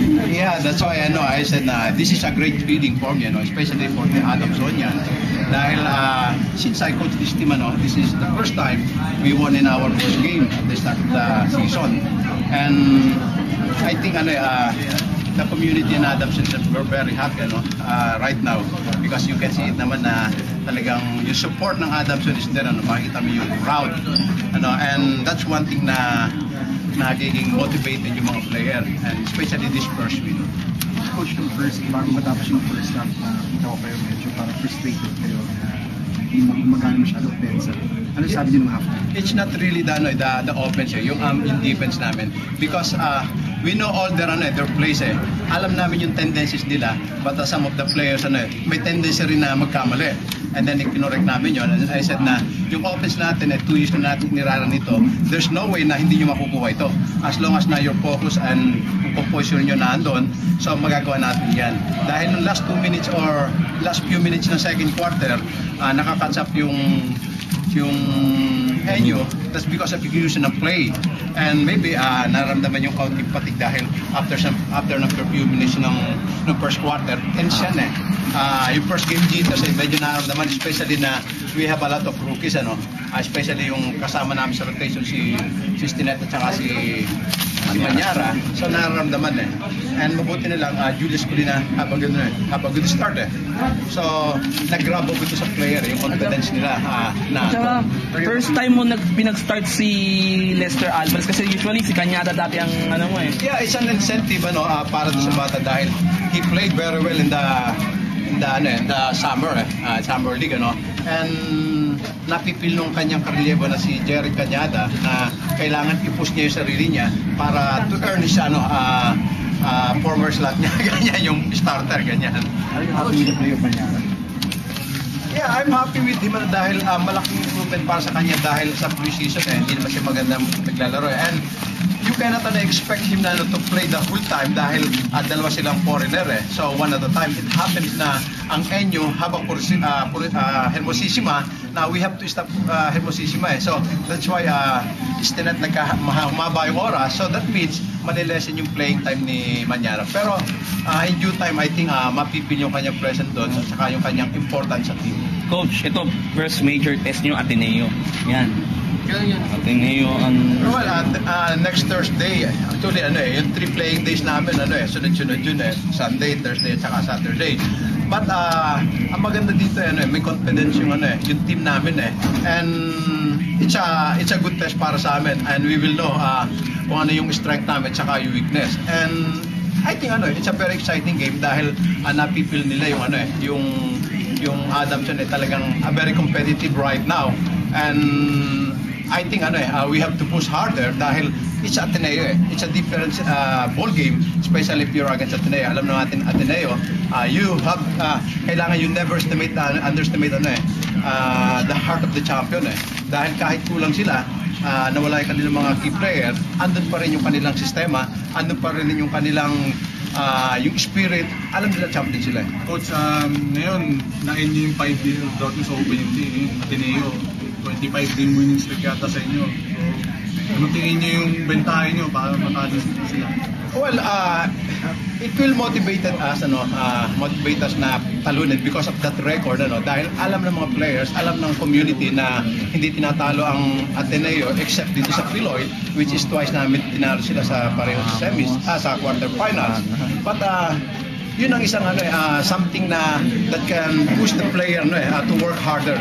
Yeah, that's why I said na this is a great feeling for me, especially for the Adamsonian. Dahil since I coach this team, this is the first time we won in our first game at the start of the season. And I think the community in Adamson we're very happy right now because you can see it naman na talagang yung support ng Adamson is there, makikita mo yung crowd, and that's one thing na nagiging motivated yung mga player, and especially this first win. Coach, yung first, bago matapos yung first half, kita ko kayo medyo parang frustrated kayo na hindi magana masyado offensive. Ano sabi niyo ng halftime? It's not really the offense, yung in defense namin. Because we know all their plays. Alam namin yung tendencies nila, but some of the players may tendency rin na magkamali. And then ikinorek namin yun. And I said na yung offense natin, 2 years na natin niraran ito, there's no way na hindi nyo makukuha ito. As long as na your focus and composition nyo na andun, so magagawa natin yan. Dahil ng last 2 minutes or last few minutes ng second quarter, nakakatch up yung Henyo, that's because of execution of play. And maybe naramdaman yung counting fatigue dahil after ng few minutes ng first quarter, tense yan yung first game jitters medyo naramdaman, especially na we have a lot of rookies, especially yung kasama namin sa rotation si Stinet at saka si Manyara, so nararamdaman and mabuti na lang Julius Colina have a good start so nag-grab up ito sa player yung confidence nila na first time mo pinag-start si Lester Alvarez kasi usually si Cañada dati ang Yeah, it's an incentive para sa bata dahil he played very well in the summer league and napipil nung kanyang karelyebo na si Jerry Cañada na kailangan i-push niya yung sarili niya para to earn his former slot niya ganyan yung starter ganyan. Are you happy with the play of Manyara? Yeah, I'm happy with him dahil malaking improvement para sa kanya dahil sa pre-season hindi naman siya magandang naglalaro and you cannot expect him to play the whole time dahil dalawa silang foreigner so one at a time. It happens na ang Enyo habang Hermosissima na we have to stop Hermosissima so that's why Stinet humaba yung oras so that means malilesen yung playing time ni Manyara pero in due time I think mapipil yung kanyang present doon at saka yung kanyang importance sa team. Coach, ito first major test niyo Ateneo yan. Ateneo well, next Thursday actually yung 3 playing days namin sunod-sunod yun Sunday, Thursday at saka Saturday but ang maganda dito may confidence yung team namin and it's a good test para sa amin and we will know kung ano yung strength namin at saka yung weakness and I think it's a very exciting game dahil napipil nila yung Adamson talagang very competitive right now and I think we have to push harder dahil it's Ateneo It's a different ball game, especially if you're against Ateneo. Alam natin Ateneo, you have kailangan you never underestimate the heart of the champion Dahil kahit kulang sila, nawala yung kanilang mga key player, andun pa rin yung kanilang sistema, andun pa rin yung kanilang yung spirit, alam nila champion sila. Coach, ngayon, na-end yung 5 game drought sa opening Ateneo. 25 game winning streak yata sa inyo. So, ano tingin niyo yung bentahin niyo para matalo sila? Well, it will motivate us na talunin because of that record dahil alam ng mga players, alam ng community na hindi tinatalo ang Ateneo except dito sa Piloy which is twice namin tinalo sila sa pareho sa semis, sa quarterfinals. But yun ang isang something na that can push the player to work harder.